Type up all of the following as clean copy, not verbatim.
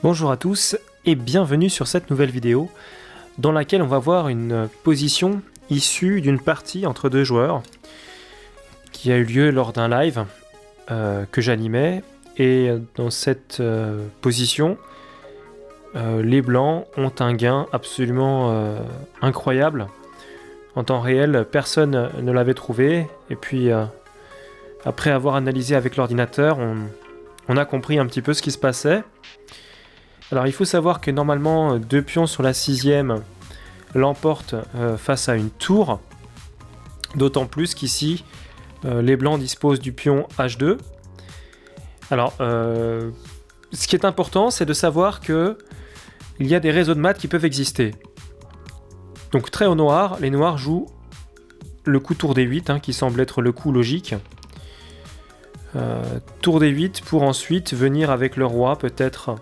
Bonjour à tous et bienvenue sur cette nouvelle vidéo dans laquelle on va voir une position issue d'une partie entre deux joueurs qui a eu lieu lors d'un live que j'animais, et dans cette position les blancs ont un gain absolument incroyable. En temps réel, personne ne l'avait trouvé, et puis après avoir analysé avec l'ordinateur, on a compris un petit peu ce qui se passait. Alors il faut savoir que normalement deux pions sur la 6e l'emportent face à une tour, d'autant plus qu'ici les blancs disposent du pion H2. Alors ce qui est important, c'est de savoir que il y a des réseaux de maths qui peuvent exister. Donc très au noir, les noirs jouent le coup tour D8 qui semble être le coup logique. Tour D8 pour ensuite venir avec le roi peut-être.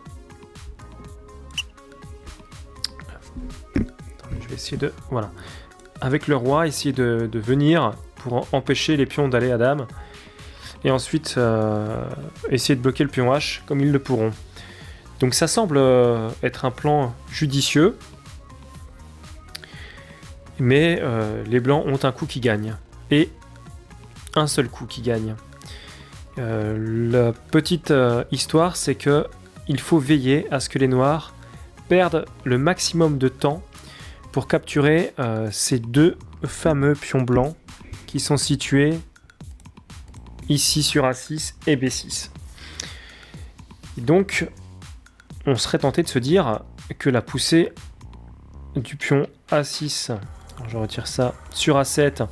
Je vais essayer de... Voilà. Avec le roi, essayer de venir pour empêcher les pions d'aller à dame. Et ensuite, essayer de bloquer le pion H comme ils le pourront. Donc ça semble être un plan judicieux. Mais les blancs ont un coup qui gagne. Et un seul coup qui gagne. La petite histoire, c'est que il faut veiller à ce que les noirs perdent le maximum de temps pour capturer ces deux fameux pions blancs qui sont situés ici sur A6 et B6. Et donc, on serait tenté de se dire que la poussée du pion A6, alors je retire ça, sur A7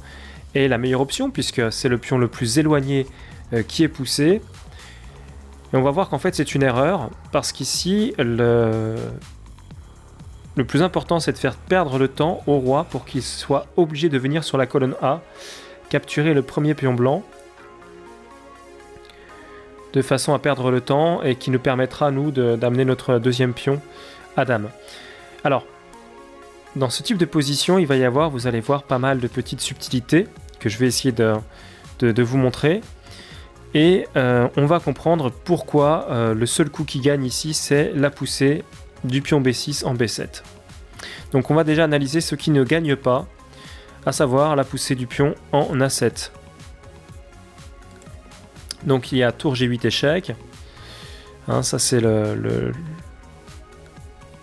est la meilleure option puisque c'est le pion le plus éloigné qui est poussé. Et on va voir qu'en fait c'est une erreur parce qu'ici le plus important, c'est de faire perdre le temps au roi pour qu'il soit obligé de venir sur la colonne A, capturer le premier pion blanc, de façon à perdre le temps et qui nous permettra, nous, d'amener notre deuxième pion à dame. Alors, dans ce type de position, il va y avoir, vous allez voir, pas mal de petites subtilités que je vais essayer de vous montrer. Et on va comprendre pourquoi le seul coup qui gagne ici, c'est la poussée du pion B6 en B7. Donc on va déjà analyser ce qui ne gagne pas, à savoir la poussée du pion en A7. Donc il y a tour G8 échec. Ça c'est le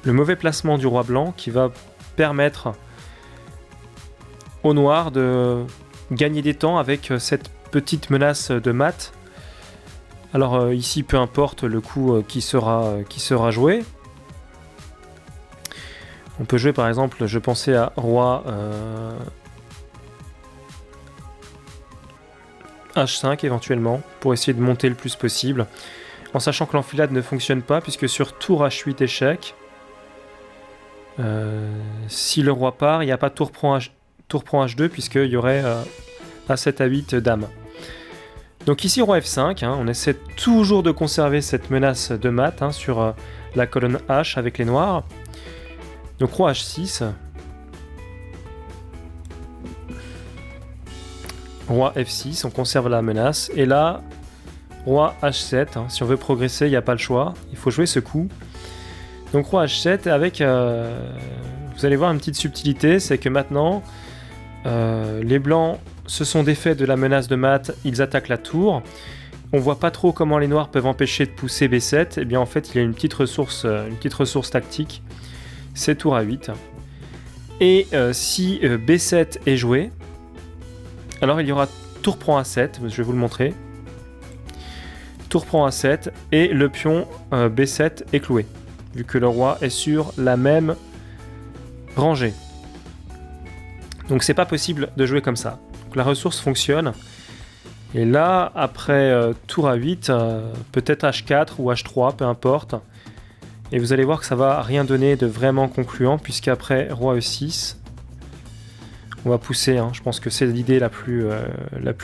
mauvais placement du roi blanc qui va permettre au noir de gagner des temps avec cette petite menace de mat. Alors ici peu importe le coup qui sera joué. On peut jouer par exemple, je pensais à roi H5 éventuellement, pour essayer de monter le plus possible, en sachant que l'enfilade ne fonctionne pas, puisque sur tour H8 échec, si le roi part, il n'y a pas tour prend H2, puisqu'il y aurait A7 A8 dame. Donc ici roi F5, on essaie toujours de conserver cette menace de mat sur la colonne H avec les noirs. Donc roi H6, roi F6, on conserve la menace, et là, roi H7, si on veut progresser, il n'y a pas le choix, il faut jouer ce coup. Donc roi H7 avec, vous allez voir une petite subtilité, c'est que maintenant, les blancs se sont défaits de la menace de mat, ils attaquent la tour. On voit pas trop comment les noirs peuvent empêcher de pousser B7, et bien en fait il y a une petite ressource tactique. C'est tour A8. Et si B7 est joué, alors il y aura tour prend A7, je vais vous le montrer. Tour prend A7 et le pion B7 est cloué, vu que le roi est sur la même rangée. Donc c'est pas possible de jouer comme ça. Donc, la ressource fonctionne. Et là, après tour A8, peut-être H4 ou H3, peu importe. Et vous allez voir que ça va rien donner de vraiment concluant, puisqu'après roi E6, on va pousser, je pense que c'est l'idée la plus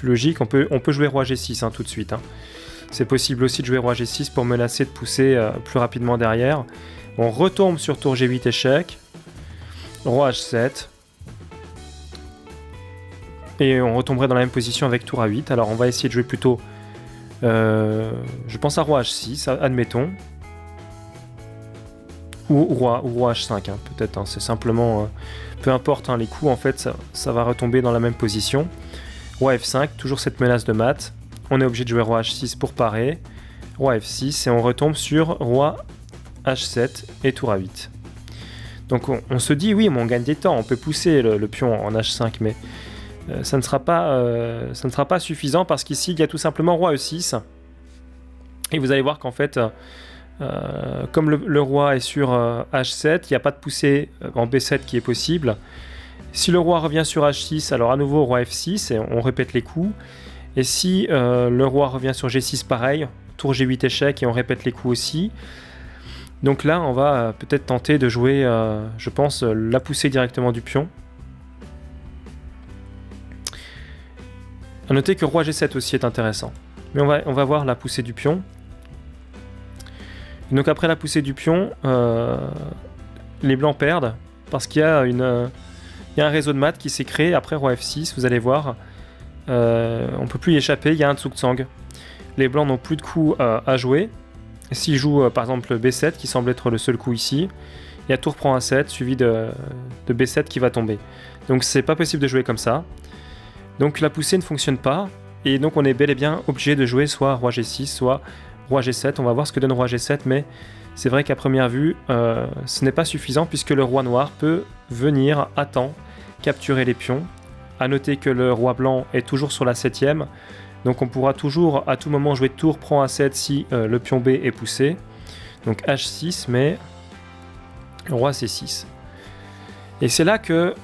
logique. On peut jouer roi G6 tout de suite. C'est possible aussi de jouer roi G6 pour menacer de pousser plus rapidement derrière. On retombe sur tour G8 échec, roi H7, et on retomberait dans la même position avec tour A8. Alors on va essayer de jouer plutôt, je pense à roi H6, admettons. ou roi H5, hein, peut-être, hein, c'est simplement... peu importe, hein, les coups, en fait, ça va retomber dans la même position. Roi F5, toujours cette menace de mat. On est obligé de jouer roi H6 pour parer. Roi F6, et on retombe sur roi H7 et tour A8. Donc on se dit, oui, mais on gagne des temps, on peut pousser le pion en H5, mais ça ne sera pas suffisant, parce qu'ici, il y a tout simplement roi E6. Et vous allez voir qu'en fait... comme le roi est sur H7, il n'y a pas de poussée en B7 qui est possible. Si le roi revient sur H6, alors à nouveau roi F6 et on répète les coups. Et si le roi revient sur G6, pareil, tour G8 échec et on répète les coups aussi. Donc là, on va peut-être tenter de jouer, je pense, la poussée directement du pion. A noter que roi G7 aussi est intéressant. Mais on va voir la poussée du pion. Donc après la poussée du pion, les blancs perdent parce qu'il y a un réseau de maths qui s'est créé après roi F6, vous allez voir. On ne peut plus y échapper, il y a un Tsuktsang. Les blancs n'ont plus de coups à jouer. S'ils jouent par exemple B7, qui semble être le seul coup ici, il y a tour prend A7 suivi de B7 qui va tomber. Donc c'est pas possible de jouer comme ça. Donc la poussée ne fonctionne pas, et donc on est bel et bien obligé de jouer soit roi G6, soit roi G7. On va voir ce que donne roi G7, mais c'est vrai qu'à première vue, ce n'est pas suffisant, puisque le roi noir peut venir à temps capturer les pions. A noter que le roi blanc est toujours sur la 7ème, donc on pourra toujours à tout moment jouer tour prend A7 si le pion B est poussé. Donc H6, mais roi C6. Et c'est là que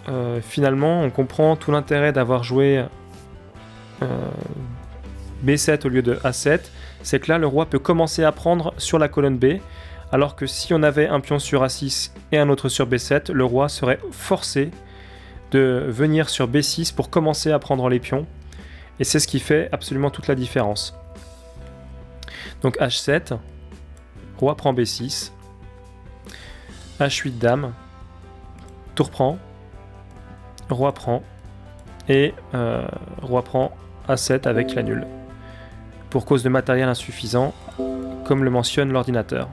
finalement on comprend tout l'intérêt d'avoir joué B7 au lieu de A7, c'est que là le roi peut commencer à prendre sur la colonne B, alors que si on avait un pion sur A6 et un autre sur B7, le roi serait forcé de venir sur B6 pour commencer à prendre les pions, et c'est ce qui fait absolument toute la différence. Donc H7, roi prend B6, H8 dame, tour prend, roi prend, et roi prend A7 avec la nulle, pour cause de matériel insuffisant, comme le mentionne l'ordinateur.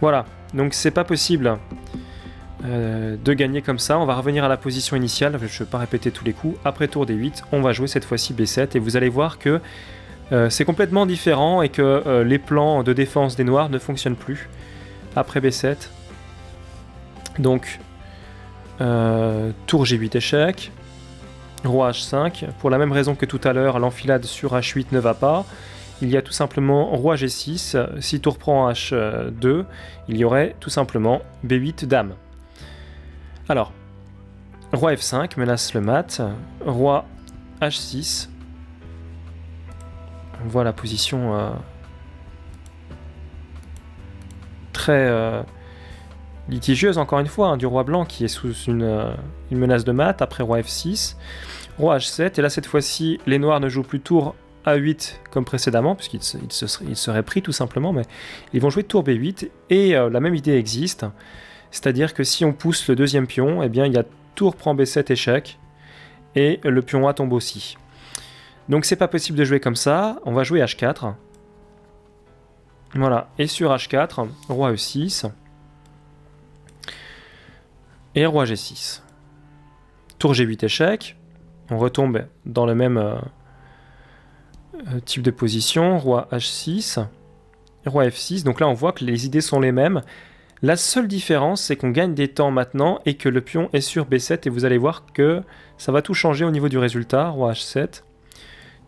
Voilà, donc c'est pas possible de gagner comme ça. On va revenir à la position initiale, je ne vais pas répéter tous les coups. Après tour D8, on va jouer cette fois-ci B7, et vous allez voir que c'est complètement différent, et que les plans de défense des noirs ne fonctionnent plus après B7. Donc tour G8 échec, roi H5, pour la même raison que tout à l'heure, l'enfilade sur H8 ne va pas. Il y a tout simplement roi G6, si tour prend H2, il y aurait tout simplement B8 dame. Alors, roi F5 menace le mat, roi H6, on voit la position très litigieuse encore une fois, hein, du roi blanc qui est sous une menace de mat, après roi F6, roi H7, et là cette fois-ci les noirs ne jouent plus tour A8 comme précédemment, puisqu'ils seraient pris tout simplement, mais ils vont jouer tour B8, et la même idée existe, c'est-à-dire que si on pousse le deuxième pion, eh bien il y a tour prend B7 échec, et le pion A tombe aussi. Donc c'est pas possible de jouer comme ça, on va jouer H4. Voilà, et sur H4, roi E6, et roi G6. Tour G8 échec, on retombe dans le même type de position, roi H6, roi F6, donc là on voit que les idées sont les mêmes. La seule différence, c'est qu'on gagne des temps maintenant et que le pion est sur B7, et vous allez voir que ça va tout changer au niveau du résultat. Roi H7,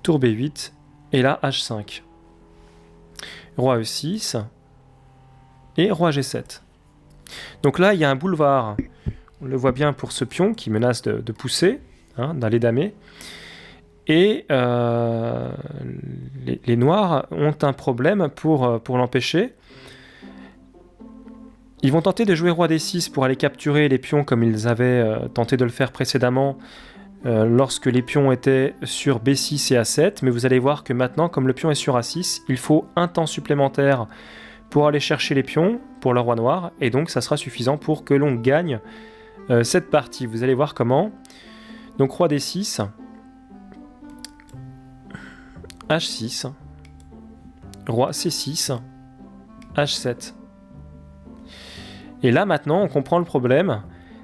tour B8, et là H5. Roi E6, et roi G7. Donc là, il y a un boulevard. On le voit bien pour ce pion qui menace de pousser, hein, d'aller damer. Et les noirs ont un problème pour l'empêcher. Ils vont tenter de jouer roi D6 pour aller capturer les pions comme ils avaient tenté de le faire précédemment lorsque les pions étaient sur B6 et A7, mais vous allez voir que maintenant, comme le pion est sur A6, il faut un temps supplémentaire pour aller chercher les pions pour le roi noir, et donc ça sera suffisant pour que l'on gagne cette partie. Vous allez voir comment. Donc roi D6, H6, roi C6, H7. Et là maintenant on comprend le problème.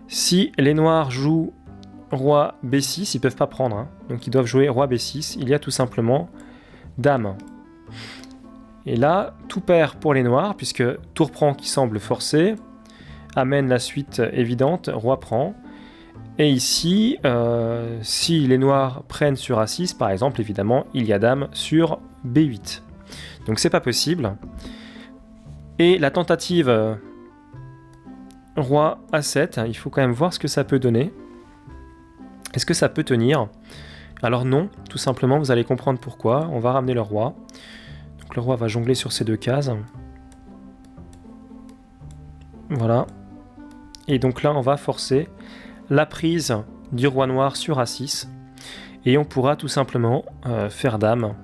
Si les noirs jouent roi B6, ils peuvent pas prendre, hein. Donc ils doivent jouer roi B6, il y a tout simplement dame. Et là, tout perd pour les noirs, puisque tour prend qui semble forcé, amène la suite évidente, roi prend. Et ici, si les noirs prennent sur A6, par exemple, évidemment, il y a dame sur B8. Donc c'est pas possible. Et la tentative roi A7, il faut quand même voir ce que ça peut donner. Est-ce que ça peut tenir? Alors non, tout simplement, vous allez comprendre pourquoi. On va ramener le roi. Donc le roi va jongler sur ces deux cases. Voilà. Et donc là, on va forcer la prise du roi noir sur A6. Et on pourra tout simplement faire dame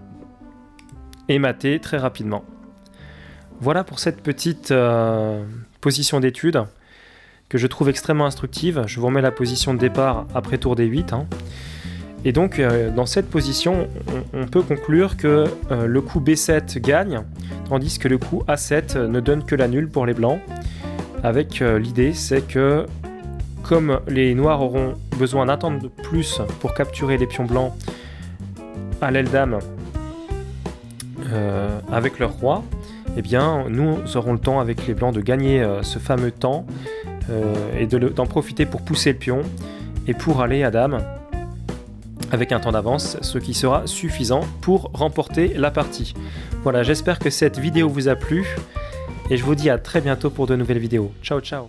et mater très rapidement. Voilà pour cette petite position d'étude que je trouve extrêmement instructive. Je vous remets la position de départ après tour D8. Hein. Et donc, dans cette position, on peut conclure que le coup B7 gagne, tandis que le coup A7 ne donne que la nulle pour les blancs. Avec l'idée, c'est que comme les noirs auront besoin d'un temps de plus pour capturer les pions blancs à l'aile dame avec leur roi, eh bien, nous aurons le temps avec les blancs de gagner ce fameux temps et d'en profiter pour pousser le pion et pour aller à dame avec un temps d'avance, ce qui sera suffisant pour remporter la partie. Voilà, j'espère que cette vidéo vous a plu et je vous dis à très bientôt pour de nouvelles vidéos. Ciao, ciao!